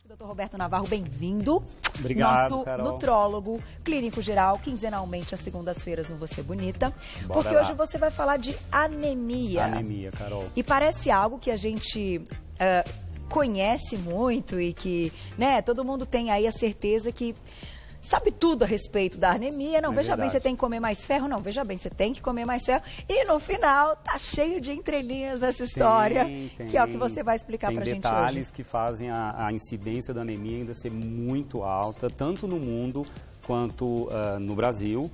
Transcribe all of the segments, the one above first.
Dr. Roberto Navarro, bem-vindo. Obrigado, nosso Carol. Nutrólogo clínico geral, quinzenalmente às segundas-feiras no Você Bonita. Bora porque lá. hoje você vai falar de anemia. Anemia, Carol. E parece algo que a gente conhece muito e que, né, todo mundo tem aí a certeza que sabe tudo a respeito da anemia. Não, veja bem, você tem que comer mais ferro. Não, veja bem, você tem que comer mais ferro. E no final, tá cheio de entrelinhas essa história, que é o que você vai explicar pra gente hoje. Tem detalhes que fazem a incidência da anemia ainda ser muito alta, tanto no mundo quanto no Brasil.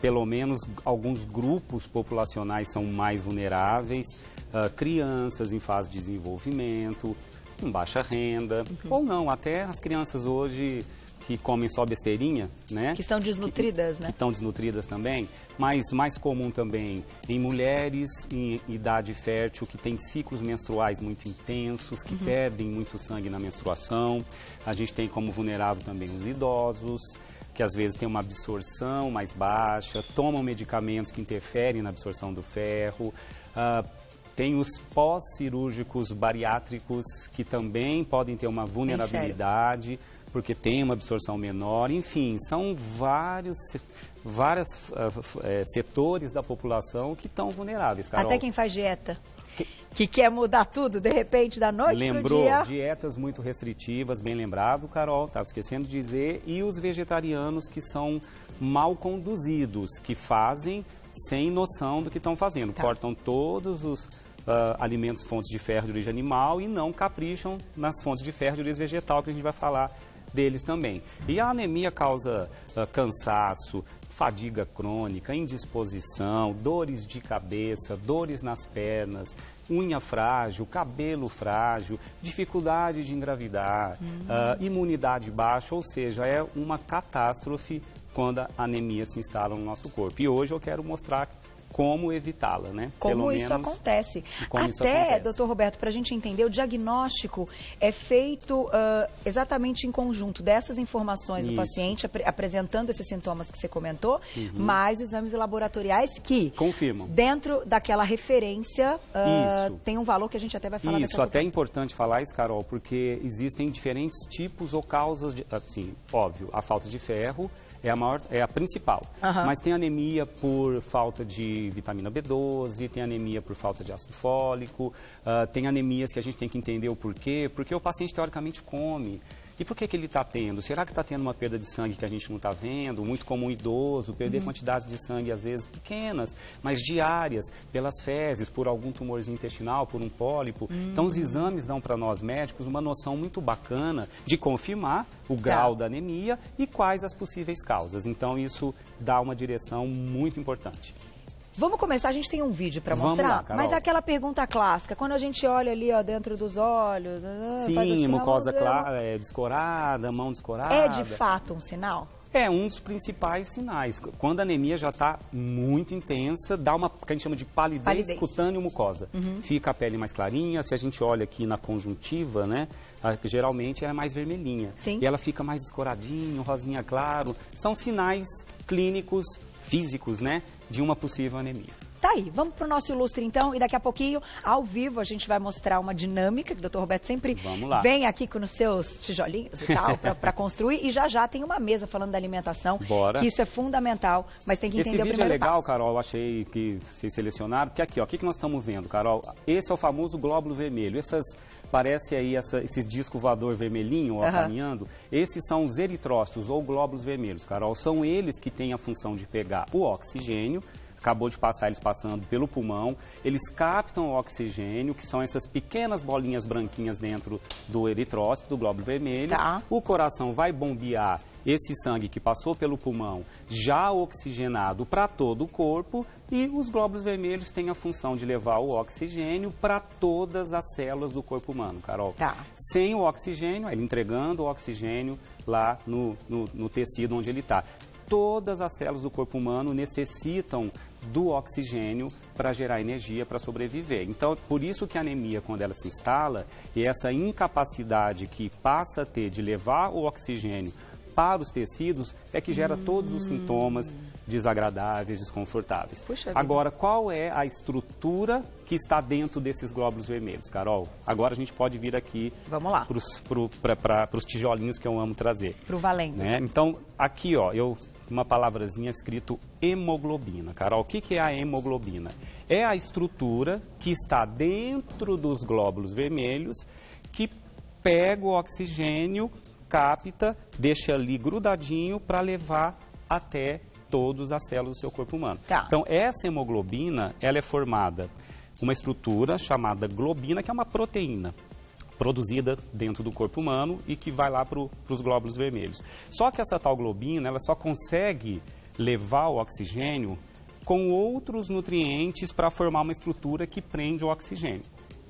Pelo menos alguns grupos populacionais são mais vulneráveis, crianças em fase de desenvolvimento, com baixa renda, ou não, até as crianças hoje que comem só besteirinha, né? Que estão desnutridas, né? Que estão desnutridas também, mas mais comum também em mulheres em idade fértil que têm ciclos menstruais muito intensos, que perdem muito sangue na menstruação. A gente tem como vulnerável também os idosos, que às vezes têm uma absorção mais baixa, tomam medicamentos que interferem na absorção do ferro. Tem os pós-cirúrgicos bariátricos que também podem ter uma vulnerabilidade, porque tem uma absorção menor. Enfim, são vários setores da população que estão vulneráveis, Carol. Até quem faz dieta, que quer mudar tudo, de repente, da noite Lembrou, pro dia. dietas muito restritivas, bem lembrado, Carol, estava esquecendo de dizer, e os vegetarianos que são mal conduzidos, que fazem sem noção do que estão fazendo, cortam todos os alimentos fontes de ferro de origem animal e não capricham nas fontes de ferro de origem vegetal, que a gente vai falar deles também. E a anemia causa cansaço, fadiga crônica, indisposição, dores de cabeça, dores nas pernas, unha frágil, cabelo frágil, dificuldade de engravidar, imunidade baixa, ou seja, é uma catástrofe quando a anemia se instala no nosso corpo. E hoje eu quero mostrar como evitá-la, né? Como isso acontece. Até, doutor Roberto, para a gente entender, o diagnóstico é feito exatamente em conjunto dessas informações do paciente, apresentando esses sintomas que você comentou, mais os exames laboratoriais que confirmam. Dentro daquela referência, tem um valor que a gente até vai falar. Isso, até é importante falar isso, Carol, porque existem diferentes tipos ou causas, assim, óbvio, a falta de ferro é a principal, mas tem anemia por falta de vitamina B12, tem anemia por falta de ácido fólico, tem anemias que a gente tem que entender o porquê, porque o paciente teoricamente come. E por que ele está tendo? Será que está tendo uma perda de sangue que a gente não está vendo? Muito comum idoso, perder quantidades de sangue às vezes pequenas, mas diárias, pelas fezes, por algum tumorzinho intestinal, por um pólipo. Então os exames dão para nós médicos uma noção muito bacana de confirmar o grau da anemia e quais as possíveis causas. Então isso dá uma direção muito importante. Vamos começar, a gente tem um vídeo para mostrar, lá, mas aquela pergunta clássica, quando a gente olha ali, ó, dentro dos olhos, sim, faz assim, mucosa descorada, mão descorada. É de fato um sinal? É um dos principais sinais. Quando a anemia já está muito intensa, dá uma que a gente chama de palidez cutâneo mucosa. Fica a pele mais clarinha, se a gente olha aqui na conjuntiva, né, geralmente é mais vermelhinha. Sim. E ela fica mais escoradinho, rosinha claro. São sinais clínicos, físicos, né, de uma possível anemia. Tá aí, vamos pro nosso ilustre então, e daqui a pouquinho, ao vivo, a gente vai mostrar uma dinâmica, que o Dr. Roberto sempre vem aqui com os seus tijolinhos e tal, para construir, e já tem uma mesa falando da alimentação, que isso é fundamental, mas tem que entender o primeiro passo. Esse vídeo é legal, Carol, eu achei que vocês selecionaram, porque aqui, ó, o que nós estamos vendo, Carol? Esse é o famoso glóbulo vermelho, parece aí esse disco voador vermelhinho, ó, caminhando, esses são os eritrócitos ou glóbulos vermelhos, Carol, são eles que têm a função de pegar o oxigênio, acabou de passar eles passando pelo pulmão, eles captam o oxigênio, que são essas pequenas bolinhas branquinhas dentro do eritrócito, do glóbulo vermelho. O coração vai bombear esse sangue que passou pelo pulmão, já oxigenado para todo o corpo, e os glóbulos vermelhos têm a função de levar o oxigênio para todas as células do corpo humano, Carol. Sem o oxigênio, ele entregando o oxigênio lá no tecido onde ele está. Todas as células do corpo humano necessitam do oxigênio para gerar energia para sobreviver. Então, por isso que a anemia, quando ela se instala, e essa incapacidade que passa a ter de levar o oxigênio para os tecidos é que gera todos os sintomas desagradáveis, desconfortáveis. Agora, qual é a estrutura que está dentro desses glóbulos vermelhos, Carol? Agora a gente pode vir aqui para os tijolinhos que eu amo trazer. Para o valendo. Né? Então, aqui, ó, uma palavrazinha escrito hemoglobina. Carol, o que é a hemoglobina? É a estrutura que está dentro dos glóbulos vermelhos que pega o oxigênio, capta, deixa ali grudadinho para levar até todas as células do seu corpo humano. Tá. Então, essa hemoglobina, ela é formada uma estrutura chamada globina, que é uma proteína produzida dentro do corpo humano e que vai lá para os glóbulos vermelhos. Só que essa tal globina, ela só consegue levar o oxigênio com outros nutrientes para formar uma estrutura que prende o oxigênio,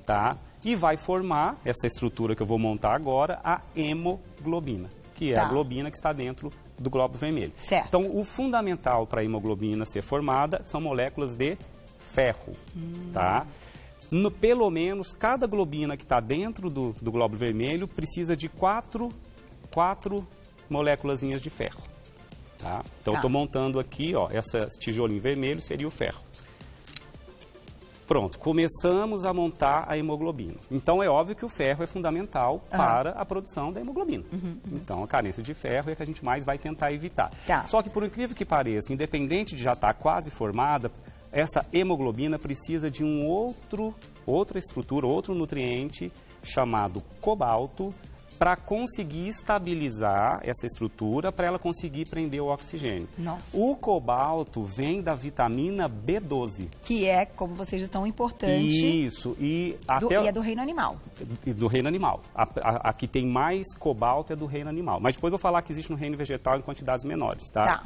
tá? E vai formar, essa estrutura que eu vou montar agora, a hemoglobina, que é a globina que está dentro do glóbulo vermelho. Certo. Então, o fundamental para a hemoglobina ser formada são moléculas de ferro, tá? Pelo menos, cada globina que está dentro do glóbulo vermelho precisa de quatro moléculazinhas de ferro, tá? Então, eu estou montando aqui, ó, esse tijolinho vermelho seria o ferro. Pronto, começamos a montar a hemoglobina. Então, é óbvio que o ferro é fundamental para a produção da hemoglobina. Então, a carência de ferro é que a gente mais vai tentar evitar. Só que, por incrível que pareça, independente de já estar quase formada, essa hemoglobina precisa de outra estrutura, outro nutriente chamado cobalto, para conseguir estabilizar essa estrutura, para ela conseguir prender o oxigênio. Nossa. O cobalto vem da vitamina B12. Que é, como vocês estão, importante. Isso. E é do reino animal. Do reino animal. A que tem mais cobalto é do reino animal. Mas depois eu vou falar que existe no reino vegetal em quantidades menores, tá?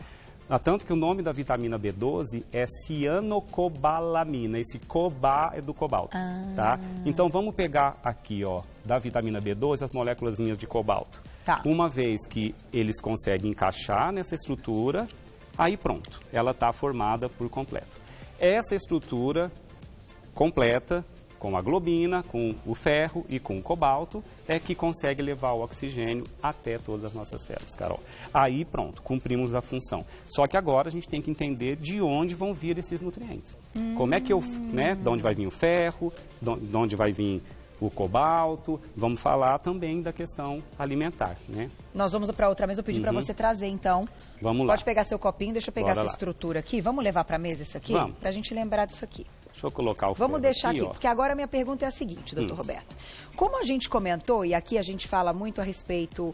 Tanto que o nome da vitamina B12 é cianocobalamina. Esse cobá é do cobalto, tá? Então, vamos pegar aqui, ó, da vitamina B12, as moléculazinhas de cobalto. Uma vez que eles conseguem encaixar nessa estrutura, aí pronto, ela está formada por completo. Essa estrutura completa, com a globina, com o ferro e com o cobalto, é que consegue levar o oxigênio até todas as nossas células, Carol. Aí, pronto, cumprimos a função. Só que agora a gente tem que entender de onde vão vir esses nutrientes. Como é que de onde vai vir o ferro, de onde vai vir o cobalto, vamos falar também da questão alimentar, né? Nós vamos para outra mesa, eu pedi para você trazer, então. Vamos lá. Pode pegar seu copinho, deixa eu pegar essa estrutura aqui. Vamos levar para a mesa isso aqui? Para a gente lembrar disso aqui. Deixa eu colocar o ferro. Vamos deixar aqui, porque agora a minha pergunta é a seguinte, doutor Roberto. Como a gente comentou, e aqui a gente fala muito a respeito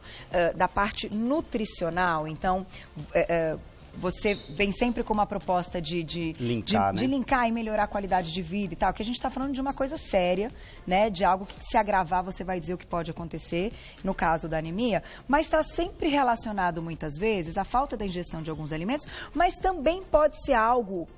da parte nutricional, então... você vem sempre com uma proposta de linkar e melhorar a qualidade de vida e tal, que a gente está falando de uma coisa séria, né? De algo que se agravar você vai dizer o que pode acontecer, no caso da anemia, mas está sempre relacionado muitas vezes à falta da ingestão de alguns alimentos, mas também pode ser algo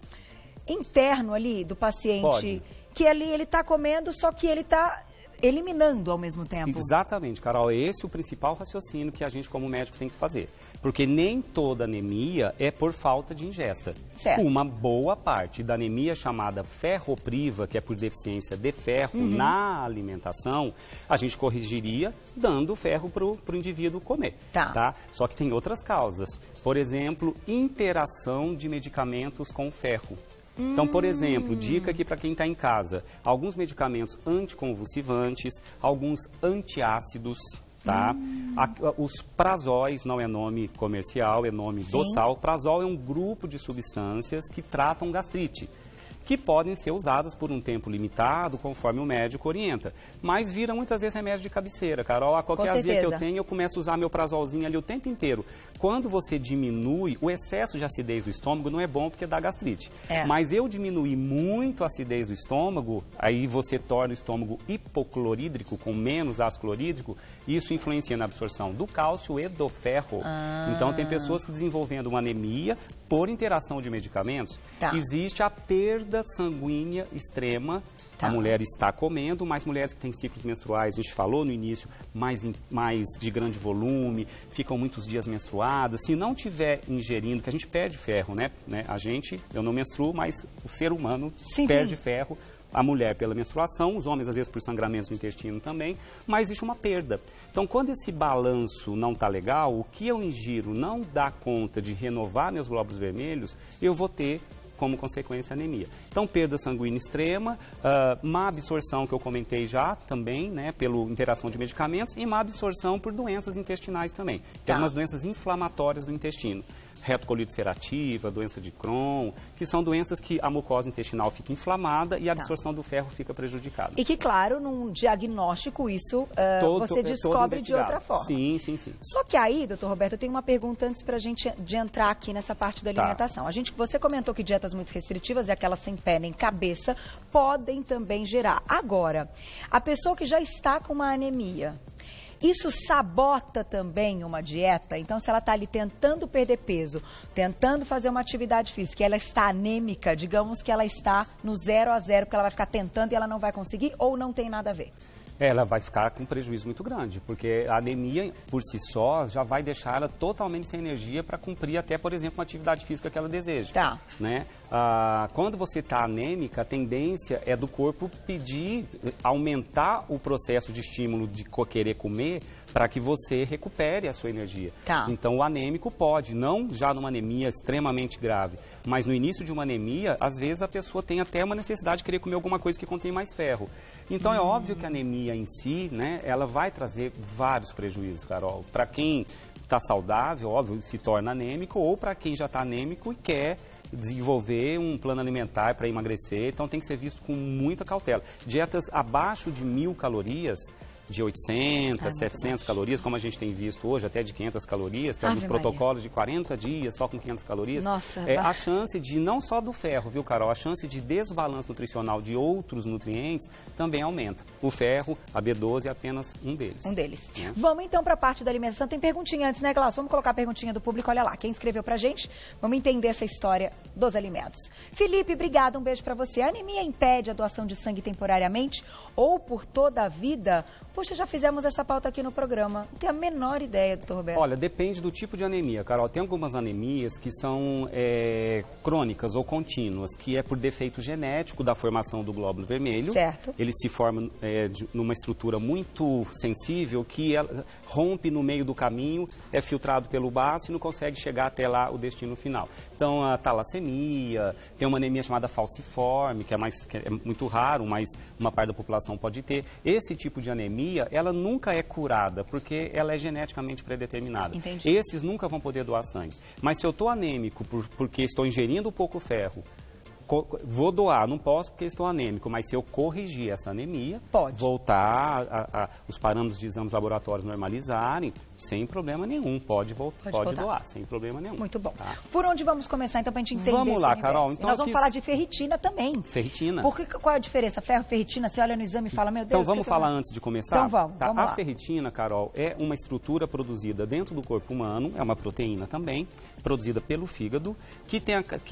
interno ali do paciente, que ali ele está comendo, só que ele está eliminando ao mesmo tempo. Exatamente, Carol. Esse é o principal raciocínio que a gente como médico tem que fazer. Porque nem toda anemia é por falta de ingesta. Certo. Uma boa parte da anemia chamada ferropriva, que é por deficiência de ferro na alimentação, a gente corrigiria dando ferro para o indivíduo comer. Tá? Só que tem outras causas. Por exemplo, interação de medicamentos com ferro. Então, por exemplo, dica aqui para quem está em casa, alguns medicamentos anticonvulsivantes, alguns antiácidos, tá? Os prazóis não é nome comercial, é nome doçal. Prazol é um grupo de substâncias que tratam gastrite, que podem ser usadas por um tempo limitado, conforme o médico orienta. Mas vira muitas vezes remédio de cabeceira, Carol. A qualquer azia que eu tenho, eu começo a usar meu prazolzinho ali o tempo inteiro. Quando você diminui, o excesso de acidez do estômago não é bom porque dá gastrite. Mas eu diminuir muito a acidez do estômago, aí você torna o estômago hipoclorídrico, com menos ácido clorídrico, isso influencia na absorção do cálcio e do ferro. Então, tem pessoas que desenvolvendo uma anemia por interação de medicamentos, existe a perda sanguínea extrema. A mulher está comendo, mas mulheres que têm ciclos menstruais, a gente falou no início, mais de grande volume, ficam muitos dias menstruadas. Se não tiver ingerindo, que a gente perde ferro, né? Eu não menstruo, mas o ser humano perde ferro A mulher pela menstruação, os homens às vezes por sangramentos no intestino também, mas existe uma perda. Então, quando esse balanço não está legal, o que eu ingiro não dá conta de renovar meus glóbulos vermelhos, eu vou ter como consequência anemia. Então, perda sanguínea extrema, má absorção, que eu comentei já também, né, pela interação de medicamentos, e má absorção por doenças intestinais também. Tem algumas doenças inflamatórias do intestino. Retocolite ulcerativa, doença de Crohn, que são doenças que a mucosa intestinal fica inflamada e a absorção do ferro fica prejudicada. E que, claro, num diagnóstico isso você descobre de outra forma. Sim, sim, sim. Só que aí, doutor Roberto, eu tenho uma pergunta antes para a gente de entrar aqui nessa parte da alimentação. Você comentou que dietas muito restritivas e aquelas sem pé nem cabeça podem também gerar. Agora, a pessoa que já está com uma anemia, isso sabota também uma dieta? Então, se ela está ali tentando perder peso, tentando fazer uma atividade física, e ela está anêmica, digamos que ela está no 0 a 0, porque ela vai ficar tentando e ela não vai conseguir, ou não tem nada a ver? Ela vai ficar com um prejuízo muito grande, porque a anemia, por si só, já vai deixar ela totalmente sem energia para cumprir até, por exemplo, uma atividade física que ela deseja. Né? Quando você está anêmica, a tendência é do corpo pedir, aumentar o processo de estímulo de querer comer para que você recupere a sua energia. Então, o anêmico pode, não já numa anemia extremamente grave, mas no início de uma anemia, às vezes a pessoa tem até uma necessidade de querer comer alguma coisa que contém mais ferro. Então, é óbvio que a anemia em si, né, ela vai trazer vários prejuízos, Carol. Para quem está saudável, óbvio, se torna anêmico, ou para quem já está anêmico e quer desenvolver um plano alimentar para emagrecer, então tem que ser visto com muita cautela. Dietas abaixo de 1.000 calorias, de 800, 700 calorias, como a gente tem visto hoje, até de 500 calorias, tem alguns protocolos de 40 dias só com 500 calorias. Nossa, a chance de, não só do ferro, viu, Carol, a chance de desbalanço nutricional de outros nutrientes também aumenta. O ferro, a B12 é apenas um deles. Um deles. Vamos então para a parte da alimentação. Tem perguntinha antes, né, Glaucio? Vamos colocar a perguntinha do público, olha lá, quem escreveu pra gente, vamos entender essa história dos alimentos. Felipe, obrigada, um beijo para você. A anemia impede a doação de sangue temporariamente ou por toda a vida? Poxa, já fizemos essa pauta aqui no programa. Não tenho a menor ideia, doutor Roberto. Olha, depende do tipo de anemia, Carol. Tem algumas anemias que são crônicas ou contínuas, que é por defeito genético da formação do glóbulo vermelho. Certo. Ele se forma numa estrutura muito sensível que ela rompe no meio do caminho, é filtrado pelo baço e não consegue chegar até lá o destino final. Então, a talassemia, tem uma anemia chamada falciforme, que é muito raro, mas uma parte da população pode ter. Esse tipo de anemia, ela nunca é curada, porque ela é geneticamente predeterminada. Entendi. Esses nunca vão poder doar sangue. Mas se eu estou anêmico porque estou ingerindo pouco ferro, vou doar, não posso porque estou anêmico, mas se eu corrigir essa anemia, voltar os parâmetros de exames laboratórios normalizarem, sem problema nenhum, pode doar, sem problema nenhum. Muito bom. Por onde vamos começar, então, para a gente entender Vamos lá, Carol. Então, nós vamos falar de ferritina também. Ferritina. Qual é a diferença? Ferro, ferritina, você olha no exame e fala, meu Deus... Então, vamos falar antes de começar? Então, vamos lá. A ferritina, Carol, é uma estrutura produzida dentro do corpo humano, é uma proteína também, produzida pelo fígado, que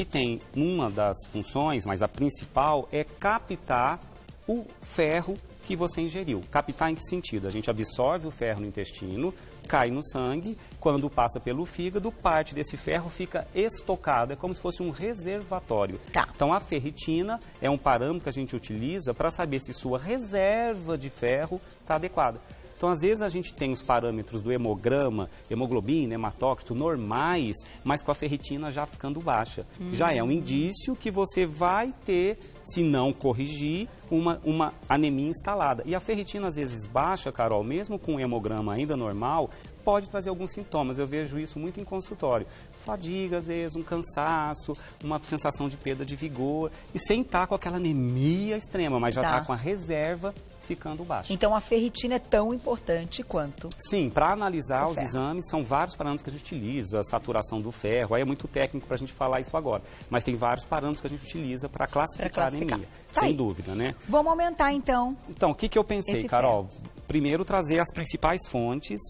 tem uma das funções, mas a principal é captar o ferro que você ingeriu. Captar em que sentido? A gente absorve o ferro no intestino, cai no sangue, quando passa pelo fígado, parte desse ferro fica estocado, é como se fosse um reservatório. Então, a ferritina é um parâmetro que a gente utiliza para saber se sua reserva de ferro está adequada. Então, às vezes, a gente tem os parâmetros do hemograma, hemoglobina, hematócrito normais, mas com a ferritina já ficando baixa. Já é um indício que você vai ter, se não corrigir, uma anemia instalada. E a ferritina, às vezes, baixa, Carol, mesmo com o hemograma ainda normal, pode trazer alguns sintomas. Eu vejo isso muito em consultório. Fadiga, às vezes, um cansaço, uma sensação de perda de vigor, e sem estar com aquela anemia extrema, mas já está com a reserva ficando baixa. Então, a ferritina é tão importante quanto? Sim, para analisar os exames, são vários parâmetros que a gente utiliza, a saturação do ferro, aí é muito técnico para a gente falar isso agora, mas tem vários parâmetros que a gente utiliza para classificar a anemia, sem dúvida, né? Vamos aumentar, então. Então, o que eu pensei, Carol? Primeiro, trazer as principais fontes.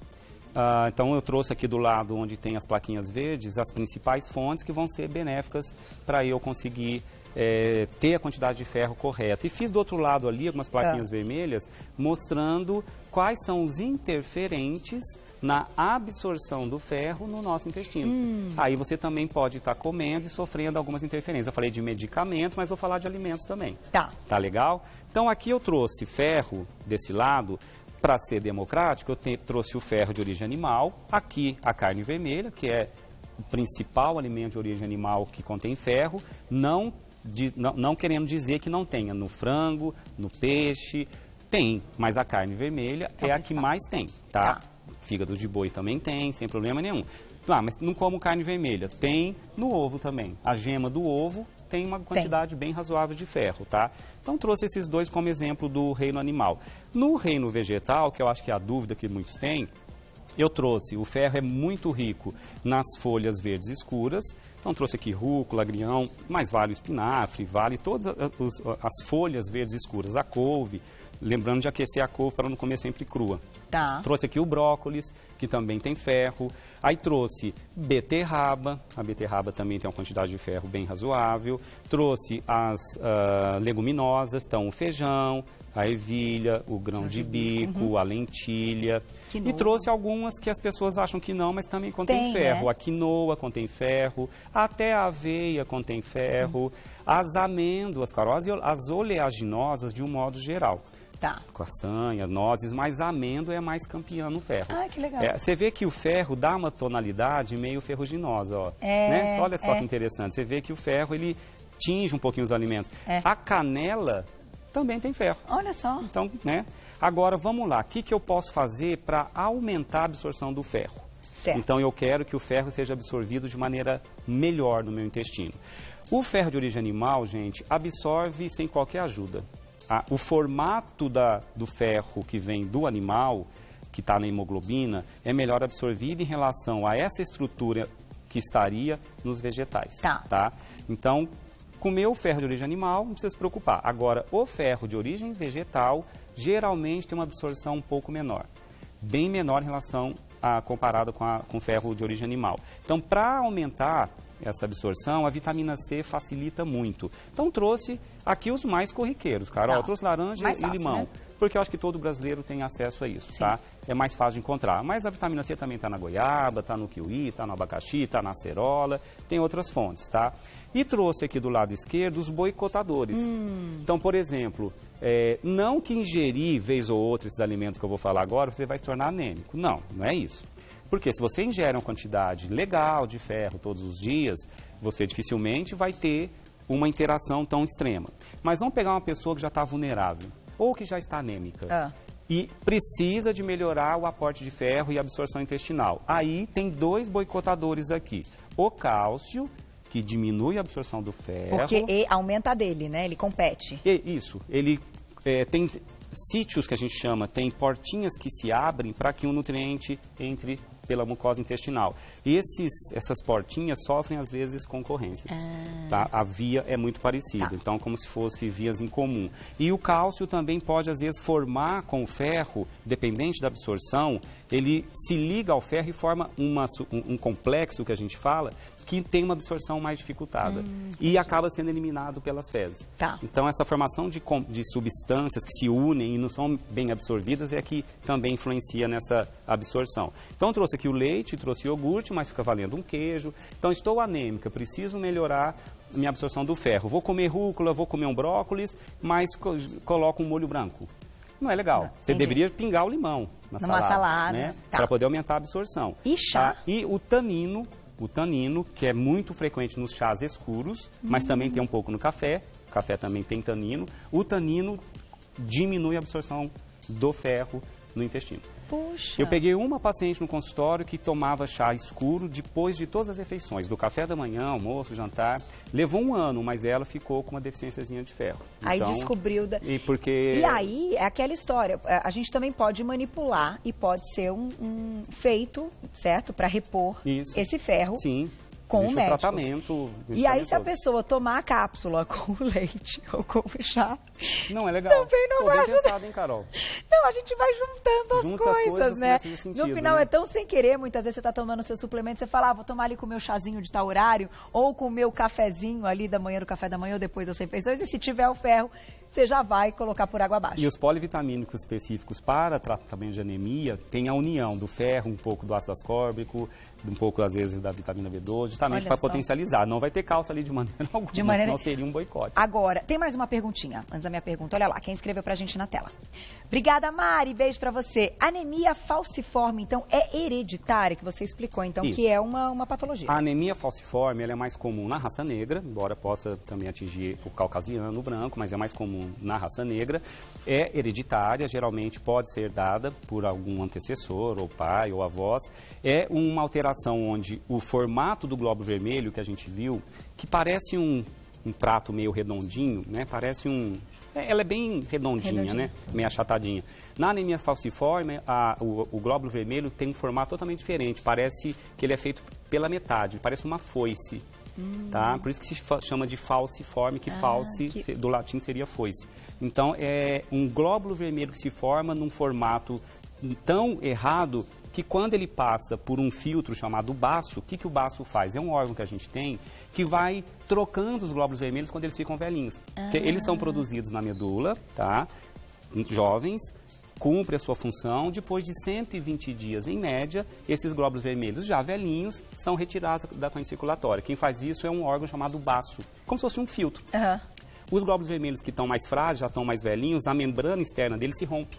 Então, eu trouxe aqui do lado onde tem as plaquinhas verdes, as principais fontes que vão ser benéficas para eu conseguir ter a quantidade de ferro correta. E fiz do outro lado ali algumas plaquinhas vermelhas mostrando quais são os interferentes na absorção do ferro no nosso intestino. Aí você também pode estar comendo e sofrendo algumas interferências. Eu falei de medicamento, mas vou falar de alimentos também. Tá legal? Então aqui eu trouxe ferro desse lado. Para ser democrático, eu trouxe o ferro de origem animal, aqui a carne vermelha, que é o principal alimento de origem animal que contém ferro, não querendo dizer que não tenha no frango, no peixe, tem, mas a carne vermelha é a que mais tem, tá? Fígado de boi também tem, sem problema nenhum. Mas não como carne vermelha, tem no ovo também. A gema do ovo tem uma quantidade bem razoável de ferro, tá? Então trouxe esses dois como exemplo do reino animal. No reino vegetal, que eu acho que é a dúvida que muitos têm, eu trouxe, o ferro é muito rico nas folhas verdes escuras, então trouxe aqui rúcula, agrião, mas vale o espinafre, vale todas as folhas verdes escuras, a couve, lembrando de aquecer a couve para não comer sempre crua. Trouxe aqui o brócolis, que também tem ferro, aí trouxe beterraba, a beterraba também tem uma quantidade de ferro bem razoável, trouxe as leguminosas, então o feijão, a ervilha, o grão de bico, a lentilha. E trouxe algumas que as pessoas acham que não, mas também contém ferro. Né? A quinoa contém ferro, até a aveia contém ferro, as amêndoas, as oleaginosas de um modo geral. Castanha, nozes, mas a amêndoa é mais campeã no ferro. Que legal. Você vê que o ferro dá uma tonalidade meio ferruginosa, ó. Né? Olha só que interessante. Você vê que o ferro, ele tinge um pouquinho os alimentos. A canela também tem ferro. Olha só. Então, né? Agora, vamos lá. O que eu posso fazer para aumentar a absorção do ferro? Então, eu quero que o ferro seja absorvido de maneira melhor no meu intestino. O ferro de origem animal, gente, absorve sem qualquer ajuda. O formato do ferro que vem do animal, que está na hemoglobina, é melhor absorvido em relação a essa estrutura que estaria nos vegetais. Tá? Então, comer o ferro de origem animal, não precisa se preocupar. Agora, o ferro de origem vegetal, geralmente tem uma absorção um pouco menor. Bem menor em relação comparado com o ferro de origem animal. Então, para aumentar essa absorção, a vitamina C facilita muito. Então, trouxe aqui os mais corriqueiros, Carol. Trouxe laranja e limão. Né? Porque eu acho que todo brasileiro tem acesso a isso, tá? É mais fácil de encontrar. Mas a vitamina C também está na goiaba, está no kiwi, está no abacaxi, está na acerola, tem outras fontes, tá? E trouxe aqui do lado esquerdo os boicotadores. Então, por exemplo, não que ingerir vez ou outra esses alimentos que eu vou falar agora, você vai se tornar anêmico. Não, não é isso. Porque se você ingere uma quantidade legal de ferro todos os dias, você dificilmente vai ter uma interação tão extrema. Mas vamos pegar uma pessoa que já está vulnerável ou que já está anêmica e precisa de melhorar o aporte de ferro e absorção intestinal. Aí tem dois boicotadores aqui. O cálcio, que diminui a absorção do ferro. Porque aumenta a dele, né? Ele compete. Isso. Ele tem sítios que a gente chama, tem portinhas que se abrem para que um nutriente entre pela mucosa intestinal. E essas portinhas sofrem, às vezes, concorrências. Tá? A via é muito parecida, então como se fosse vias em comum. E o cálcio também pode, às vezes, formar com o ferro, dependente da absorção, ele se liga ao ferro e forma um complexo, que a gente fala, que tem uma absorção mais dificultada e acaba sendo eliminado pelas fezes. Então, essa formação de substâncias que se unem e não são bem absorvidas é que também influencia nessa absorção. Então, trouxe aqui o leite, trouxe iogurte, mas fica valendo um queijo. Então, estou anêmica, preciso melhorar minha absorção do ferro. Vou comer rúcula, vou comer um brócolis, mas coloco um molho branco. Não é legal. Você deveria pingar o limão na salada, né? Para poder aumentar a absorção. E chá? E o tanino, que é muito frequente nos chás escuros, mas também tem um pouco no café. O café também tem tanino. O tanino diminui a absorção do ferro no intestino. Puxa. Eu peguei uma paciente no consultório que tomava chá escuro depois de todas as refeições, do café da manhã, almoço, jantar. Levou 1 ano, mas ela ficou com uma deficiênciazinha de ferro. Aí descobriu... E aí é aquela história, a gente também pode manipular e pode ser um feito, certo? Para repor esse ferro. Sim. com o médico. Tratamento. E aí, se a pessoa tomar a cápsula com o leite ou com o chá... Não, é legal. Também não vai ajudar. Pensado, hein, Carol? Não, a gente vai juntando as coisas, né? Sentido, no final, né? é tão sem querer, muitas vezes você tá tomando o seu suplemento, você fala, vou tomar ali com o meu chazinho de tal horário, ou com o meu cafezinho ali da manhã, do café da manhã, ou depois das refeições, e se tiver o ferro, você já vai colocar por água abaixo. E os polivitamínicos específicos para tratamento de anemia tem a união do ferro, um pouco do ácido ascórbico, um pouco, às vezes, da vitamina B12, justamente para potencializar. Não vai ter cálcio ali de maneira alguma, senão seria um boicote. Agora, tem mais uma perguntinha, antes da minha pergunta. Olha lá, quem escreveu pra gente na tela. Obrigada, Mari, beijo pra você. Anemia falciforme, então, é hereditária, que você explicou, então, isso, que é uma patologia. A anemia falciforme, ela é mais comum na raça negra, embora possa também atingir o caucasiano, o branco, mas é mais comum na raça negra. É hereditária, geralmente pode ser dada por algum antecessor, ou pai, ou avós. É uma alteração onde o formato do glóbulo vermelho que a gente viu, que parece um prato meio redondinho, né? Parece ela é bem redondinha, né? Meio achatadinha. Na anemia falciforme, o glóbulo vermelho tem um formato totalmente diferente. Parece que ele é feito pela metade, parece uma foice. Tá? Por isso que se chama de falciforme, que falci do latim seria foice. Então, é um glóbulo vermelho que se forma num formato tão errado que quando ele passa por um filtro chamado baço, o que o baço faz? É um órgão que a gente tem que vai trocando os glóbulos vermelhos quando eles ficam velhinhos. Eles são produzidos na medula, tá? Jovens, cumpre a sua função, depois de 120 dias em média, esses glóbulos vermelhos já velhinhos são retirados da corrente circulatória. Quem faz isso é um órgão chamado baço, como se fosse um filtro. Os glóbulos vermelhos que estão mais frágeis, já estão mais velhinhos, a membrana externa deles se rompe,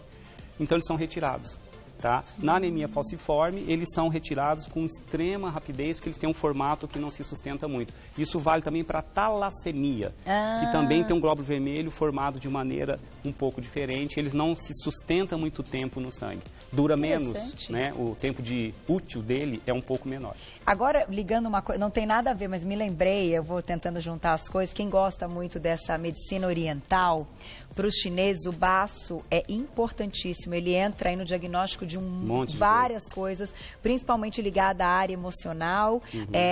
então eles são retirados. Tá? Na anemia falciforme, eles são retirados com extrema rapidez, porque eles têm um formato que não se sustenta muito. Isso vale também para a talassemia, que também tem um glóbulo vermelho formado de maneira um pouco diferente. Eles não se sustentam muito tempo no sangue. Dura menos, né? O tempo de útil dele é um pouco menor. Agora, ligando uma coisa, não tem nada a ver, mas me lembrei, eu vou tentando juntar as coisas. Quem gosta muito dessa medicina oriental, para os chineses, o baço é importantíssimo. Ele entra aí no diagnóstico de várias coisas, principalmente ligada à área emocional,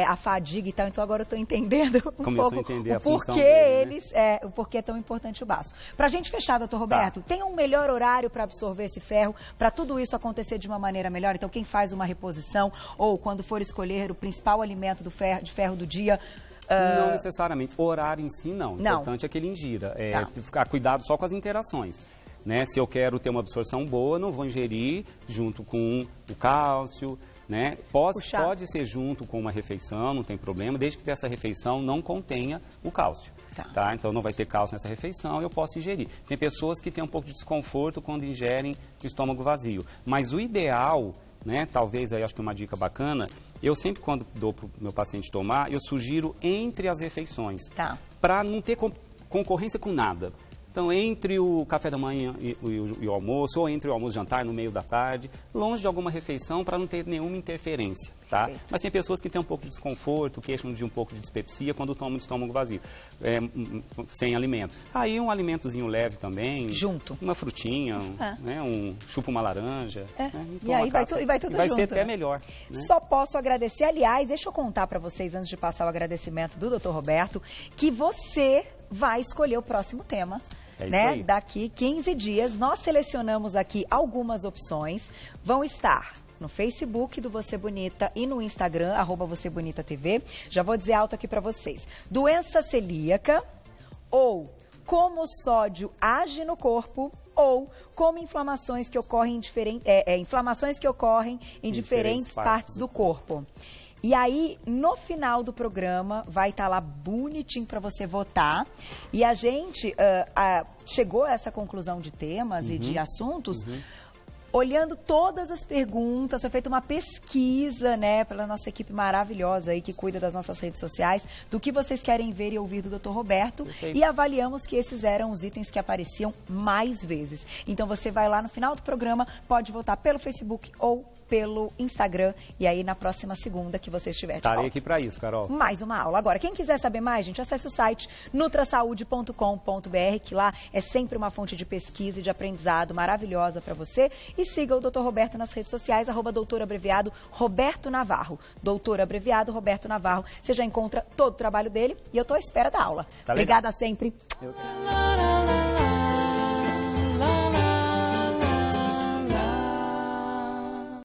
a fadiga e tal. Então agora eu estou entendendo um pouco o porquê dele, né? O porquê é tão importante o baço. Para a gente fechar, doutor Roberto, tem um melhor horário para absorver esse ferro, para tudo isso acontecer de uma maneira melhor? Então quem faz uma reposição ou quando for escolher o principal alimento de ferro do dia... Não necessariamente. O horário em si, não. O importante é que ele ingira. Ficar cuidado só com as interações. Né? Se eu quero ter uma absorção boa, não vou ingerir junto com o cálcio. Né? Pode ser junto com uma refeição, não tem problema, desde que essa refeição não contenha o cálcio. Tá? Então não vai ter cálcio nessa refeição, eu posso ingerir. Tem pessoas que têm um pouco de desconforto quando ingerem o estômago vazio. Mas o ideal... Né? Talvez, aí acho que uma dica bacana, eu sempre quando dou para o meu paciente tomar, eu sugiro entre as refeições, para não ter concorrência com nada. Então, entre o café da manhã e o almoço, ou entre o almoço e o jantar, no meio da tarde, longe de alguma refeição, para não ter nenhuma interferência, tá? Mas tem pessoas que têm um pouco de desconforto, queixam de um pouco de dispepsia quando tomam o estômago vazio, sem alimento. Aí um alimentozinho leve também. Junto. Uma frutinha, né? Chupa uma laranja. Né? E aí vai tudo junto. Vai ser até melhor. Né? Só posso agradecer. Aliás, deixa eu contar para vocês, antes de passar o agradecimento do Dr. Roberto, que você vai escolher o próximo tema. Né? Daqui 15 dias, nós selecionamos aqui algumas opções. Vão estar no Facebook do Você Bonita e no Instagram, @VocêBonitaTV. Já vou dizer alto aqui para vocês. Doença celíaca, ou como o sódio age no corpo, ou como inflamações que ocorrem em diferentes partes do corpo. E aí, no final do programa, vai estar lá bonitinho para você votar. E a gente chegou a essa conclusão de temas e de assuntos, olhando todas as perguntas. Foi feita uma pesquisa, né, pela nossa equipe maravilhosa aí, que cuida das nossas redes sociais, do que vocês querem ver e ouvir do Dr. Roberto. Perfeito. E avaliamos que esses eram os itens que apareciam mais vezes. Então, você vai lá no final do programa, pode votar pelo Facebook ou pelo Instagram. E aí, na próxima segunda que você estiver de volta. Estarei aqui para isso, Carol. Mais uma aula. Agora, quem quiser saber mais, gente, acesse o site nutrasaude.com.br, que lá é sempre uma fonte de pesquisa e de aprendizado maravilhosa para você. E siga o Dr. Roberto nas redes sociais, @doutor abreviado Roberto Navarro. Doutor abreviado Roberto Navarro. Você já encontra todo o trabalho dele e eu estou à espera da aula. Obrigada sempre.